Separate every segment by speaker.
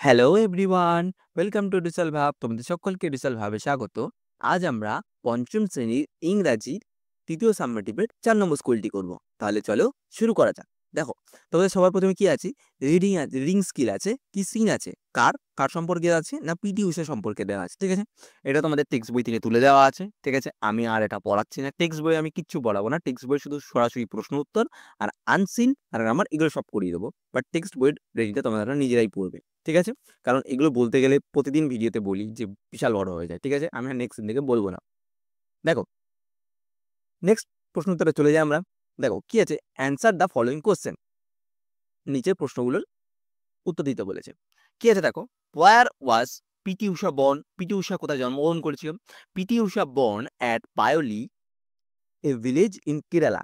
Speaker 1: Hello everyone, welcome to digital ভাব। তোমাদের সকলকে ডিজিটাল ভাবে স্বাগত। আজ আমরা পঞ্চম শ্রেণীর ইংরাজির তৃতীয় সাবমেটিভের ৪ নম্বর স্কুলটি করব। তাহলে চলো শুরু করা যাক। দেখো, তোমাদের সবার প্রথমে কি আছে? রিডিং আছে, রিডিং স্কিল আছে, কি সিন আছে, কার সম্পর্কে আছে না পিটি উষা সম্পর্কে দেওয়া আছে। ঠিক আছে, এটা তোমাদের টেক্সট বই থেকে তুলে দেওয়া আছে। ঠিক আছে, আমি আর এটা পড়াচ্ছি না, টেক্সট বই আমি কিচ্ছু পড়াবো না। টেক্সট বই শুধু সরাসরি প্রশ্ন উত্তর আর আনসিন আর গ্রামার এগুলো সব করিয়ে দেবো। বাট টেক্সট বইয়ের রেডিংটা তোমরা নিজেরাই পড়বে। ঠিক আছে, কারণ এগুলো বলতে গেলে প্রতিদিন ভিডিওতে বলি যে বিশাল বড় হয়ে যায়। ঠিক আছে, আমি নেক্সট দিন থেকে বলবো না। দেখো, নেক্সট প্রশ্ন উত্তরে চলে যাই আমরা। দেখো কি আছে, অ্যান্সার দ্য ফলোইং কোশ্চেন। নিচের প্রশ্নগুলোর উত্তর দিতে বলেছে। কি আছে দেখো, where was PT Usha born? PT Usha কোথায় জন্মগ্রহণ করেছিল? PT Usha born at Payyoli, a village in Kerala.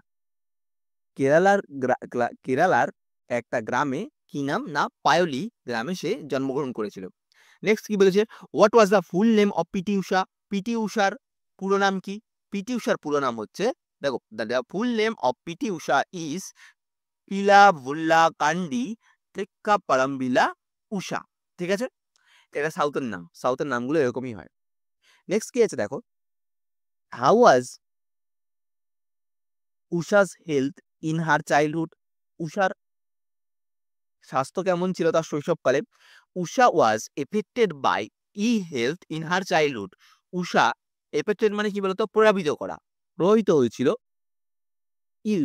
Speaker 1: কেরালার একটা গ্রামে, কি নাম না পায়োলি গ্রামে সে জন্মগ্রহণ করেছিল। নেক্সট কি বলেছে, what was the full name of PT Usha? PT উষার পুরো নাম কি? পিটি উষার পুরো নাম হচ্ছে, দেখো, the full name of PT Usha is Pilavullakandi Thekkeparambil Usha. ঠিক আছে, এটা সাউথের নাম, সাউথের নামগুলো এরকমই হয়। নেক্সট কি আছে দেখো, how was Usha's health in her childhood? উষার স্বাস্থ্য কেমন ছিল তার শৈশবকালে? Usha was affected by health in her childhood. Usha affected মানে কি বলতো, প্রভাবিত হয়েছিল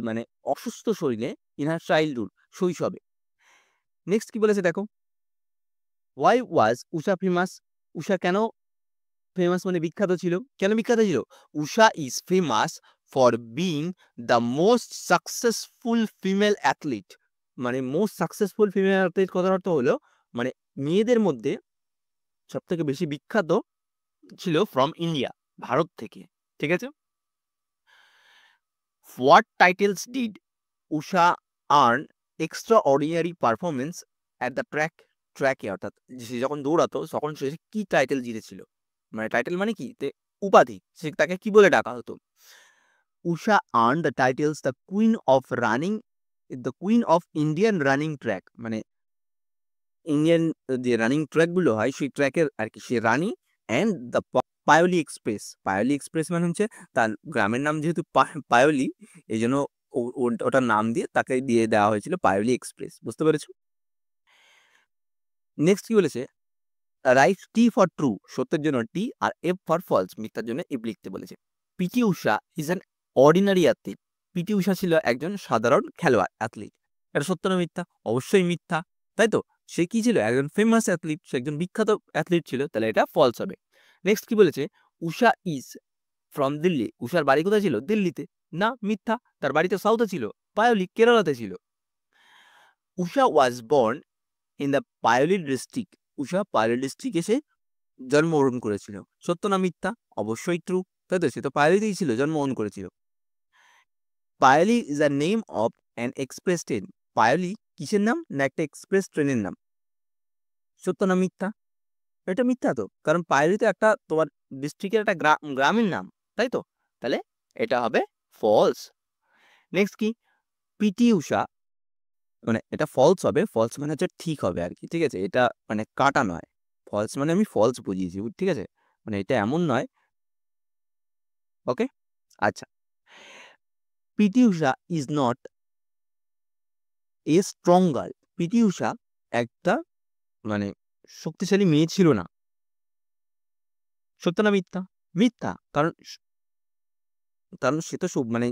Speaker 1: মানে অসুস্থ শরীরে, ইন হার চাইল্ডহুড শৈশবে। নেক্সট কি বলেছে দেখো, ওয়াই ওয়াজ উষা ফেমাস? উষা কেন ফেমাস মানে বিখ্যাত ছিল? কেন বিখ্যাত ছিল? Usha is famous for being the most successful female athlete. মানে মোস্ট সাকসেসফুল ফিমেল অ্যাথলিট কথার অর্থ হলো মানে মেয়েদের মধ্যে সব থেকে বেশি বিখ্যাত ছিল ফ্রম ইন্ডিয়া, ভারত থেকে। ঠিক আছে, what titles did Usha earn extraordinary performance at the ট্র্যাকে? অর্থাৎ সে যখন দৌড়াতো তখন সে কি টাইটেল জিতেছিল? মানে টাইটেল মানে কি, উপাধি, সে তাকে কি বলে ডাকা হতো? Usha earn the titles the queen of running, the queen of Indian running track. মানে ইন্ডিয়ান যে রানিং ট্র্যাক গুলো হয় সেই ট্র্যাকের আর কি সে রানী। And the Payyoli express, Payyoli express মানে হচ্ছে তার গ্রামের নাম যেহেতু পায়োলি, এই জন্য ওটার নাম দিয়ে তাকে দিয়ে দেওয়া হয়েছিল পায়োলি এক্সপ্রেস। বুঝতে পেরেছো? নেক্সট কি বলেছে, রাইট টি ফর ট্রু, সত্যের জন্য টি, আর এফ ফর ফলস, মিথ্যার জন্য এফ লিখতে বলেছে। PT Usha is an ordinary athlete. PT Usha ছিল একজন সাধারণ খেলোয়াড়, অ্যাথলিট। এটা সত্য না মিথ্যা? অবশ্যই মিথ্যা, তাই তো। সে কি ছিল? একজন ফেমাস অ্যাথলিট, সে একজন বিখ্যাত অ্যাথলিট ছিল, তাহলে এটা ফলস হবে। নেক্সট কি বলেছে, উষা ইজ ফ্রম দিল্লি। উষার বাড়ি কোথায় ছিল? দিল্লিতে। না, মিথ্যা, তার বাড়ি তো সাউথে ছিল, পায়োলি কেরালাতে ছিল। Usha was born in the Payyoli district. Usha Payyoli ডিস্ট্রিক্টে সে জন্মগ্রহণ করেছিল। সত্য না মিথ্যা? অবশ্যই ট্রু, তাই তো, সে তো পায়োলিতেই ছিল, জন্মগ্রহণ করেছিল। Payyoli is the name of an express train. Payyoli কিসের নাম? না একটা এক্সপ্রেস ট্রেনের নাম। সত্য না মিথ্যা? এটা মিথ্যা তো, কারণ পায়োলি তো একটা তোমার ডিস্ট্রিক্টের একটা গ্রামের নাম, তাই তো, তাহলে এটা হবে ফলস। নেক্সট কি, পিটি উষা, মানে এটা ফলস হবে। ফলস মানে হচ্ছে ঠিক হবে আর কি। ঠিক আছে, এটা মানে কাটা নয়। ফলস মানে আমি ফলস বুঝিয়েছি, ঠিক আছে, মানে এটা এমন নয়। ওকে, আচ্ছা। PT Usha is not a strong girl. PT Usha একটা মানে শক্তিশালী মেয়ে ছিল না। সত্য না মিথ্যা? মিথ্যা, কারণ কারণ সে তো মানে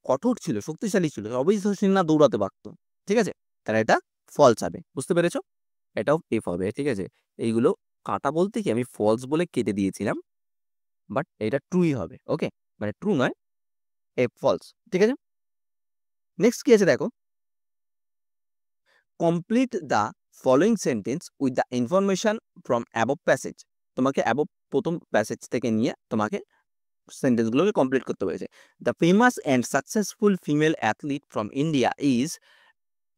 Speaker 1: কঠোর ছিল, শক্তিশালী ছিল, অবশ্যই সে না দৌড়াতে পারতো। ঠিক আছে, তাহলে এটা ফলস হবে। বুঝতে পেরেছো? এটাও এফ হবে। ঠিক আছে, এইগুলো কাটা বলতে কি আমি ফলস বলে কেটে দিয়েছিলাম, বাট এটা ট্রুই হবে। ওকে, মানে ট্রু নয়, এফ ফলস। ঠিক আছে, নেক্সট কি আছে দেখো, complete the following sentence with the information from above passage. তোমাকে অ্যাবভ প্রথম প্যাসেজ থেকে নিয়ে তোমাকে সেন্টেন্সগুলোকে কমপ্লিট করতে হয়েছে। The famous and successful female athlete from India is,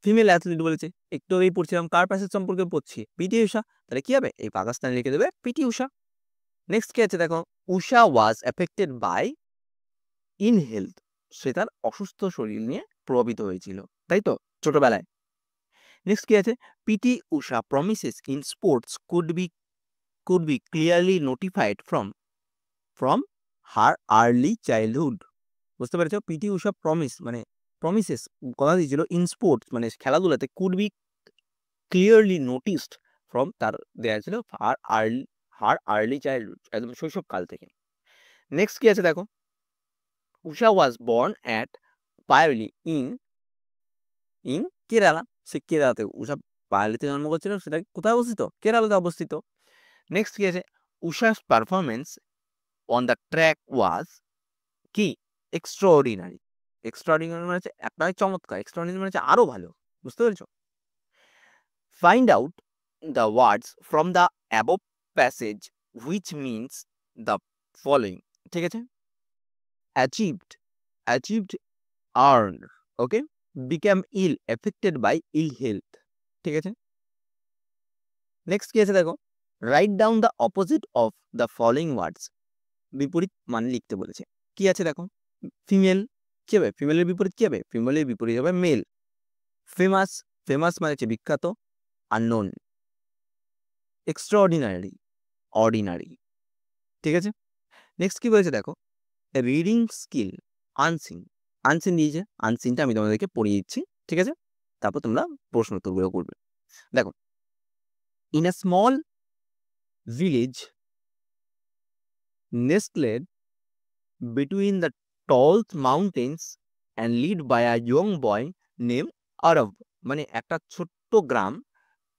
Speaker 1: female athlete বলেছে, একটু আগেই পড়ছিলাম, কার প্যাসেজ সম্পর্কে পড়ছি? পিটি উষা। তাহলে কি হবে, এই পাকিস্তানে লিখে দেবে পিটি উষা। নেক্সট কি আছে দেখো, Usha was affected by in health, সে তার অসুস্থ শরীর নিয়ে প্রভাবিত হয়েছিল, তাই তো, ছোটবেলায়। নেক্সট কি আছে, P T Usha promises in sports could be clearly notified from her early childhood. বুঝতে পেরেছো, পিটি উষা প্রমিসেস কথা দিয়েছিল ইন স্পোর্টস মানে খেলাধুলাতে, could be clearly noticed from, তার দেয়া ছিল হার আর্লি চাইল্ডহুড, একদম শৈশবকাল থেকে। নেক্সট কি আছে দেখো, Usha was born at Payyoli in Kerala. সে কেরালাতে, উষা পায়োলিতে জন্ম করছিল, সেটা কোথায় অবস্থিত, কেরালাতে অবস্থিত। নেক্সট কি আছে, উষাস পারফরমেন্স অন দ্য ট্র্যাক ওয়াজ কি এক্সট্রাঅর্ডিনারি। এক্সট্রাঅর্ডিনারি মানে হচ্ছে একটাই চমৎকার, এক্সট্রাঅর্ডিনারি মানে হচ্ছে আরো ভালো। বুঝতে পেরেছো? Find out the words from the above passage which means the following. ঠিক আছে, achieved earn, okay, become ill affected by ill health. ঠিক আছে, নেক্সট কি আছে দেখো, write down the opposite of the following words. বিপরীত মানে লিখতে বলেছে। কি আছে দেখো, ফিমেল কি হবে, ফিমেলের বিপরীত কি হবে, ফিমেলের বিপরীত হবে মেল। ফেমাস, ফেমাস মানে হচ্ছে বিখ্যাত, আননোন। Extraordinary, ordinary. ঠিক আছে, নেক্সট কি বলেছে দেখো, রিডিং স্কিল আনসিন। আনসিন দিয়েছে, আনসিনটা আমি তোমাদেরকে পড়িয়ে দিচ্ছি। ঠিক আছে, তারপর তোমরা প্রশ্ন উত্তরগুলো করবে। দেখো, in a small village nestled between the tall mountains and led by a young boy named আরব, মানে একটা ছোট্ট গ্রাম,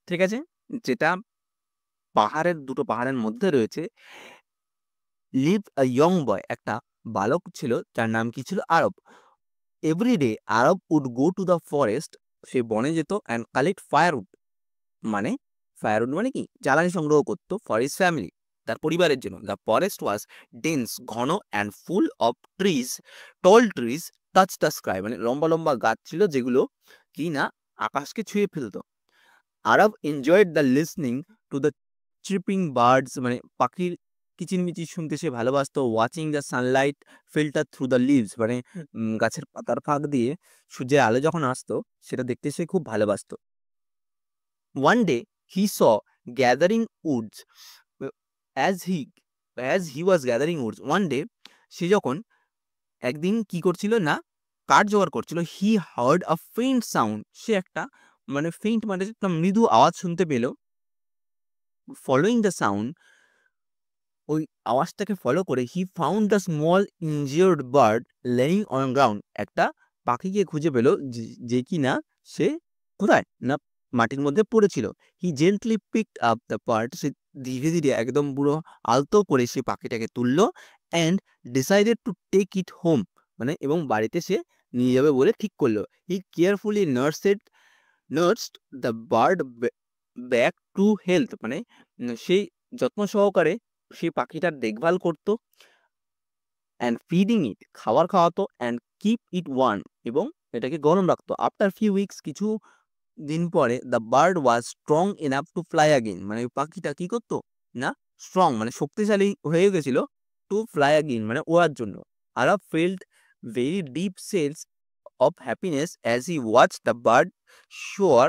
Speaker 1: ঠিক আছে, যেটা দুটো পাহাড়ের মধ্যে রয়েছে। লিভ আ ইয়ং বয়, একটা বালক ছিল, যার নাম কি ছিল, Arab. Every day Arab would go to the forest, সে বনে যেত, অ্যান্ড কালেক্ট ফায়ারউড, মানে ফায়ারউড মানে কি জ্বালানি সংগ্রহ করতো, ফর হিজ ফ্যামিলি, তার পরিবারের জন্য। দ্য ফরেস্ট ওয়াজ ডেন্স, ঘন, and full of trees, tall trees touch the sky, মানে লম্বা লম্বা গাছ ছিল যেগুলো কি না আকাশকে ছুঁয়ে ফেলতো। Arab enjoyed the listening to the chipping birds, মানে পাখির কিচিরমিচির শুনতে সে ভালোবাসতো। Watching the sunlight filter through the leaves, মানে গাছের পাতার ফাঁক দিয়ে সূর্যের আলো যখন আসতো সেটা দেখতে সে খুব ভালোবাসতো। One day he saw gathering woods. As he was gathering woods, one day সে যখন একদিন কি করছিল না কাঠ জোগাড় করছিল, he heard a faint sound, সে একটা মানে ফেইন্ট মানে একটা মৃদু আওয়াজ শুনতে পেল। Following the sound, ওই আওয়াজটাকে ফলো করে he found the small injured bird laying on ground, একটা পাখিকে খুঁজে পেল যে কি না সে কোথায় না মাটির মধ্যে পড়েছিল। he gently picked up the bird, সে ধীরে ধীরে একদম পুরো আলতো করে সে পাখিটাকে তুললো, and decided to take it home, মানে এবং বাড়িতে সে নিয়ে যাবে বলে ঠিক করলো। he carefully nursed the bird back to health, মানে সেই যত্ন সহকারে সেই পাখিটার দেখভাল করতো, অ্যান্ড ফিডিং ইট, খাবার খাওয়াতো, অ্যান্ড কিপ ইট ওয়ার্ম, এবং এটাকে গরম রাখতো। আফটার ফিউ উইকস, কিছু দিন পরে, the bird was strong enough to fly again, মানে ওই পাখিটা কি করতো না স্ট্রং মানে শক্তিশালী হয়ে গেছিল, টু ফ্লাই অ্যাগেন মানে ওড়ার জন্য। Arav felt very deep sense of happiness as he watch the bird soar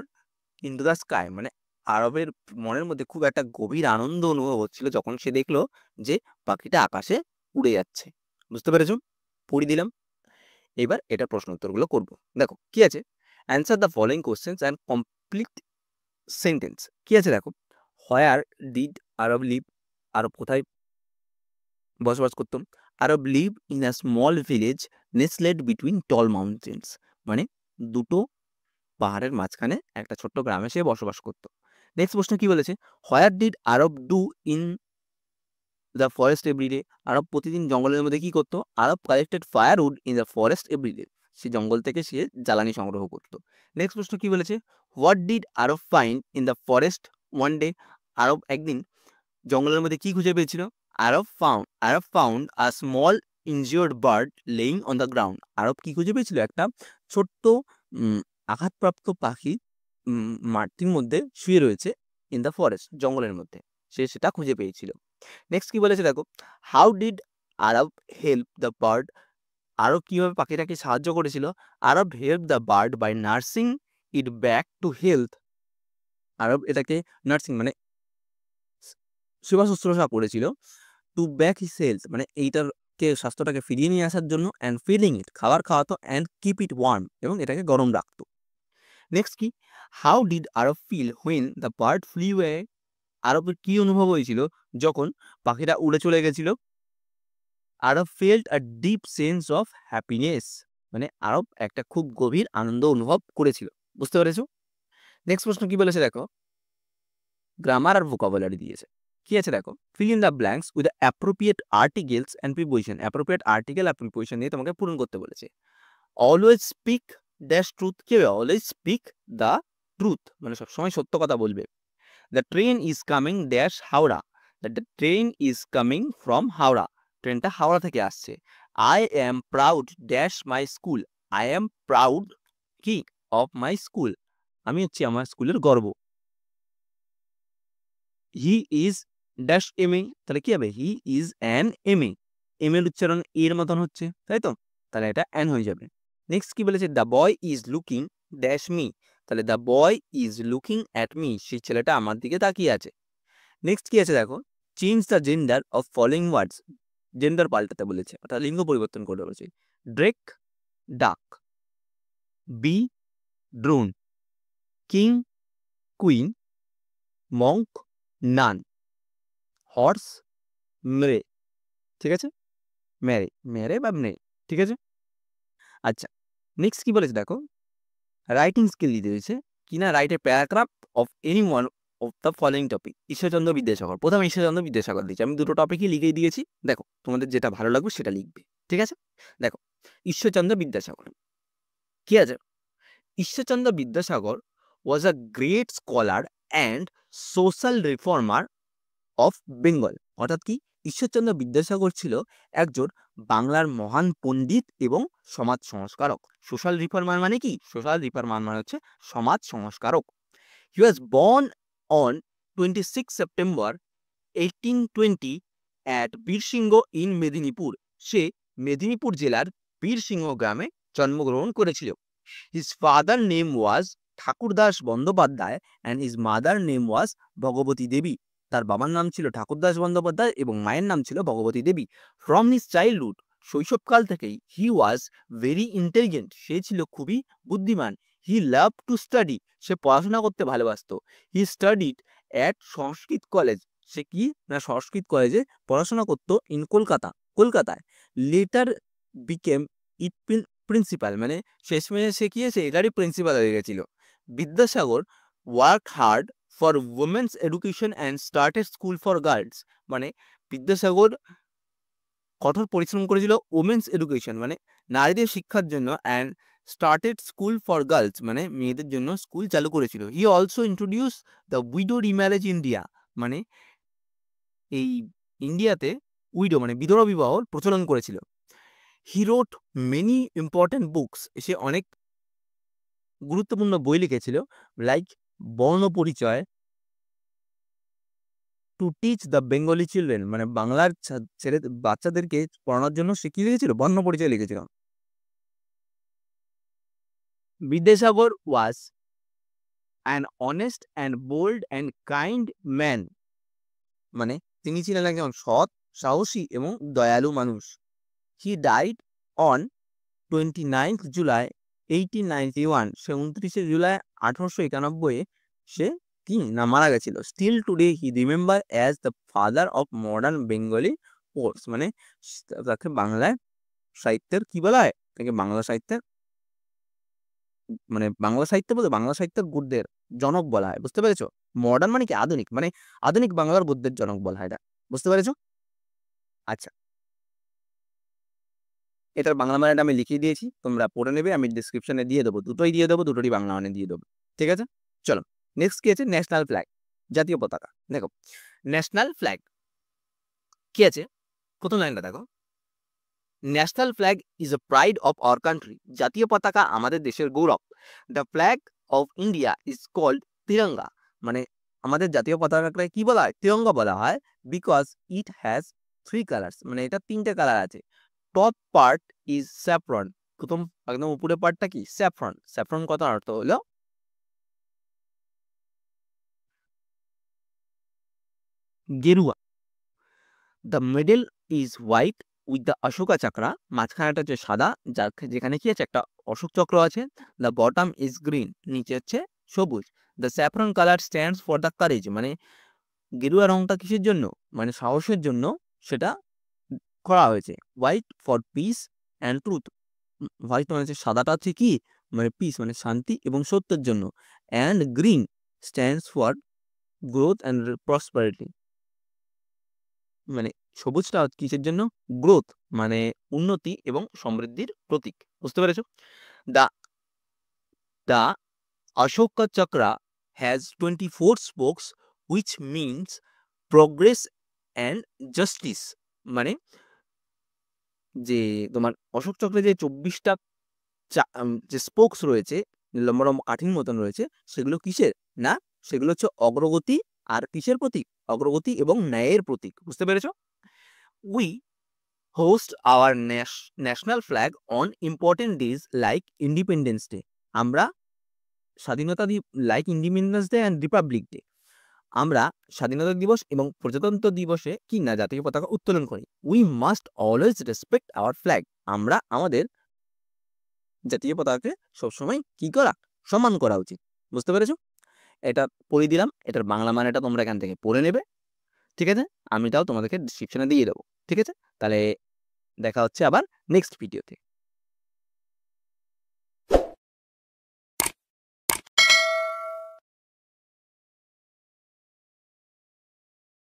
Speaker 1: into the sky, মানে আরবের মনের মধ্যে খুব একটা গভীর আনন্দ অনুভব হচ্ছিল যখন সে দেখলো যে পাখিটা আকাশে উড়ে যাচ্ছে। বুঝতে পেরেছো? পড়ি দিলাম, এবার এটা প্রশ্ন উত্তরগুলো করবো। দেখো কি আছে, answer the following questions and complete sentence. কি আছে দেখো, হোয়ার ডিড আরব লিভ, আরব কোথায় বসবাস করতো? Arav live in a small village nestled between tall mountains, মানে দুটো পাহাড়ের মাঝখানে একটা ছোট্ট গ্রামে সে বসবাস করতো। নেক্সট প্রশ্ন কি বলেছে, where did Arav do in the forest everyday, Arav প্রতিদিন জঙ্গলের মধ্যে কি করতো? Arav collected firewood in the forest everyday, সে জঙ্গল থেকে সে জ্বালানি সংগ্রহ করতো। নেক্সট প্রশ্ন কি বলেছে, what did Arav find in the forest one day, Arav একদিন জঙ্গলের মধ্যে কি খুঁজে পেয়েছিল? Arav found a small injured bird lying on the ground, Arav কি খুঁজে পেয়েছিল? একটা ছোট্ট আঘাতপ্রাপ্ত পাখি মাটির মধ্যে শুয়ে রয়েছে, ইন দ্য ফরেস্ট জঙ্গলের মধ্যে, সে সেটা খুঁজে পেয়েছিল। নেক্সট কি বলেছে দেখো, how did Arav help the bird, Arav কিভাবে পাখিটাকে সাহায্য করেছিল? Arav help the bird by nursing it back to health, Arav এটাকে নার্সিং মানে সেবা শুশ্রূষা করেছিল, টু ব্যাক হিজ হেলথ মানে এইটাকে স্বাস্থ্যটাকে ফিরিয়ে নিয়ে আসার জন্য, অ্যান্ড ফিলিং ইট খাবার খাওয়াতো, অ্যান্ড কিপ ইট ওয়ার্ম এবং এটাকে গরম রাখতো। নেক্সট কি, how did Arav feel when the bird flew away? আরবের কি অনুভব হয়েছিল যখন পাখিটা উড়ে চলে গেছিল? Arav felt a deep sense of happiness মানে আরব একটা খুব গভীর আনন্দ অনুভব করেছিল। বুঝতে পেরেছো? নেক্সট প্রশ্ন কি বলেছে দেখো, গ্রামার আর ভোকাবুলারি দিয়েছে। কি আছে দেখো, fill in the blanks with appropriate articles and preposition. Appropriate article আর প্রিপোজিশন দিয়ে তোমাকে পূরণ করতে বলেছে। অলওয়েজ স্পিক ড্যাশ ট্রুথ, কি হবে? অলওয়েজ স্পিক দ্য ট্রুথ মানে সবসময় সত্য কথা বলবে। The train is coming dash Howrah, the train is coming from Howrah, ট্রেনটা হাওড়া থেকে আসছে। I am proud dash my school, I am proud কি অফ মাই স্কুল, আমি হচ্ছি আমার স্কুলের গর্ব। হি ইজ ড্যাশ এমিং, তাহলে কি হবে? He is an aiming, M এর উচ্চারণ এর মতন হচ্ছে, তাই তো? তাহলে এটা অ্যান হয়ে যাবে। নেক্সট কি বলেছে, the boy is looking dash me, তাহলে the boy is looking at me, সেই ছেলেটা আমার দিকে তাকিয়ে আছে। নেক্সট কি আছে দেখো, change the gender of following words, gender পাল্টাতে বলেছে অর্থাৎ লিঙ্গ পরিবর্তন করতে বলেছে। Drake duck, bee drone, king queen, monk nun, horse mare, ঠিক আছে? মেরে মেরে বা মৃে, ঠিক আছে? আচ্ছা, নেক্সট কি বলেছে দেখো, রাইটিং স্কিল দিতে হয়েছে কিনা, write a paragraph of any one of the following topic. Ishwarchandra Vidyasagar, প্রথমে ঈশ্বরচন্দ্র বিদ্যাসাগর দিয়েছি, আমি দুটো টপিকই লিখেই দিয়েছি। দেখো তোমাদের যেটা ভালো লাগবে সেটা লিখবে, ঠিক আছে? দেখো ঈশ্বরচন্দ্র বিদ্যাসাগর কি আছে, Ishwarchandra Vidyasagar was a great scholar and social reformer of Bengal, অর্থাৎ কি, ঈশ্বরচন্দ্র বিদ্যাসাগর ছিল একজন বাংলার মহান পণ্ডিত এবং সমাজ সংস্কারক। সোশ্যাল রিফর্মার মানে কি? সোশ্যাল রিফর্মার মানে হচ্ছে সমাজ সংস্কারক। He was born on 26 September 1820 at Birsingha in Medinipur, সে মেদিনীপুর জেলার বীরসিংহ গ্রামে জন্মগ্রহণ করেছিল। His father name was Thakurdas Bandyopadhyay and his mother name was Bhagabati Devi, তার বাবার নাম ছিল ঠাকুরদাস বন্দ্যোপাধ্যায় এবং মায়ের নাম ছিল ভগবতী দেবী। ফ্রম হিজ চাইল্ডহুড, শৈশবকাল থেকেই হি ওয়াজ ভেরি ইন্টেলিজেন্ট, সে ছিল খুবই বুদ্ধিমান। হি লাভ টু স্টাডি, সে পড়াশোনা করতে ভালোবাসত। He studied at Sanskrit college, সে কি না সংস্কৃত কলেজে পড়াশোনা করতো ইন কলকাতা, কলকাতায়। লেটার বিকেম ইট প্রিন্সিপাল মানে শেষমেশ সে কি আছে, এটারই প্রিন্সিপাল হয়ে গেছিল। Vidyasagar work hard for women's education and started school for girls, মানে বিদ্যাসাগর কঠোর পরিশ্রম করেছিল ওমেন্স এডুকেশন মানে নারীদের শিক্ষার জন্য, and started school for girls মানে মেয়েদের জন্য স্কুল চালু করেছিল। He also introduce the widow remarriage India, মানে এই ইন্ডিয়াতে উইডো মানে বিধবা বিবাহর প্রচলন করেছিল। হি রোট মেনি ইম্পর্টেন্ট বুকস, সে অনেক গুরুত্বপূর্ণ বই লিখেছিল, লাইক বর্ণ পরিচয়, to teach the Bengali children মানে বাংলার ছেলে বাচ্চাদেরকে পড়ানোর জন্য সে কি লিখেছিল, বর্ণ পরিচয় লিখেছিল। Vidyasagar was an honest and bold and kind man, মানে তিনি ছিলেন একজন সৎ, সাহসী এবং দয়ালু মানুষ। He died on 29th July 1891, সে 29শে জুলাই 1891 সে কি না মারা গেছিল। Still today he remember as the father of modern Bengali poets, মানে তাকে বাংলায় সাহিত্যের কি বলা হয়, তাকে বাংলা সাহিত্যের মানে বাংলা সাহিত্য বলতে বাংলা সাহিত্যের গদ্যের জনক বলা হয়। বুঝতে পেরেছো? মডার্ন মানে কি আধুনিক, মানে আধুনিক বাংলার গদ্যের জনক বলা হয় এটা। বুঝতে পেরেছো? আচ্ছা, এটার বাংলা মানেটা আমি লিখিয়ে দিয়েছি, তোমরা পড়ে নেবে, আমি ডিসক্রিপশনে দিয়ে দেবো, দুটোই দিয়ে দেবো, দুটোরই বাংলা মানে দিয়ে দেবো, ঠিক আছে? চলো নেক্সট কি আছে, ন্যাশনাল ফ্ল্যাগ, জাতীয় পতাকা। দেখো ন্যাশনাল ফ্ল্যাগ কি আছে, প্রথম লাইনটা দেখো, national flag is a pride of our country, জাতীয় পতাকা আমাদের দেশের গৌরব। The flag of India is called Tiranga, মানে আমাদের জাতীয় পতাকাকে কি বলা হয়, তিরঙ্গা বলা হয়, বিকজ ইট হ্যাজ 3 কালার্স, মানে এটা 3টে কালার আছে। টপ পার্ট ইজ স্যাফরন, প্রথম একদম উপরের পার্টটা কি স্যাফরন, স্যাফরন কথার অর্থ হলো গেরুয়া। The middle is white with the Ashoka chakra, মাঝখানেটা হচ্ছে সাদা, যার যেখানে কি আছে একটা অশোক চক্র আছে। দ্য বটম ইজ গ্রিন, নিচে হচ্ছে সবুজ। The saffron colour stands for the courage, মানে গেরুয়া রংটা কিসের জন্য, মানে সাহসের জন্য সেটা করা হয়েছে। White for piece and truth, white মানে হচ্ছে সাদাটা হচ্ছে কি, মানে পিস মানে শান্তি এবং সত্যের জন্য। And green stands for growth and prosperity, মানে সবুজটা কিসের জন্য, গ্রোথ মানে উন্নতি এবং সমৃদ্ধির প্রতীক। বুঝতে পেরেছো? The the Ashoka chakra has 24 spokes which means progress and justice, মানে যে তোমার অশোক চক্রে যে 24টা যে স্পোকস রয়েছে, লম্বা লম্বা কাঠির মতন রয়েছে, সেগুলো কিসের না, সেগুলো হচ্ছে অগ্রগতি আর কিসের প্রতীক, অগ্রগতি এবং ন্যায়ের প্রতীক। বুঝতে পেরেছো? We host our national flag on important days like independence day, আমরা স্বাধীনতা like independence day and Republic day, আমরা স্বাধীনতা দিবস এবং প্রজাতন্ত্র দিবসে কি না জাতীয় পতাকা উত্তোলন করি। We must always respect our flag, আমরা আমাদের জাতীয় পতাকাকে সবসময় কি করা, সম্মান করা উচিত। বুঝতে পেরেছো? এটা পড়ে দিলাম, এটার বাংলা মানেটা তোমরা এখান থেকে পড়ে নেবে। ঠিক আছে, আমি তাও তোমাদেরকে ডিসক্রিপশনে দিয়ে দেবো। ঠিক আছে, তাহলে দেখা হচ্ছে আবার নেক্সট ভিডিওতে।